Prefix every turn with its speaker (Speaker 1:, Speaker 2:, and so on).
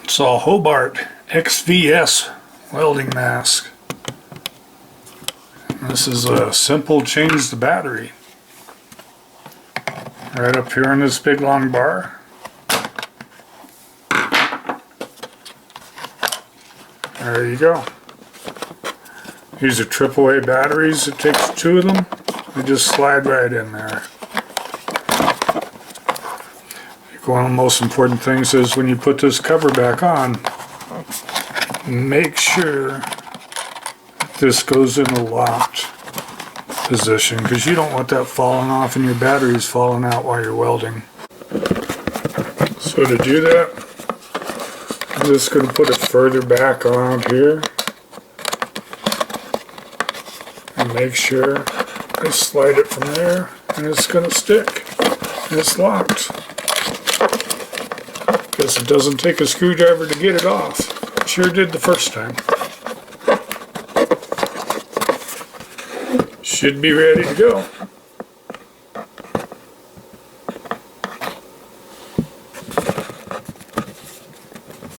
Speaker 1: It's a Hobart XVS welding mask. This is a simple change the battery. Right up here in this big long bar. There you go. These are AAA batteries. It takes two of them. They just slide right in there. One of the most important things is when you put this cover back on, make sure this goes in a locked position, because you don't want that falling off and your batteries falling out while you're welding. So to do that, I'm just going to put it further back on here and make sure I slide it from there, and it's going to stick and it's locked. Guess it doesn't take a screwdriver to get it off. Sure did the first time. Should be ready to go.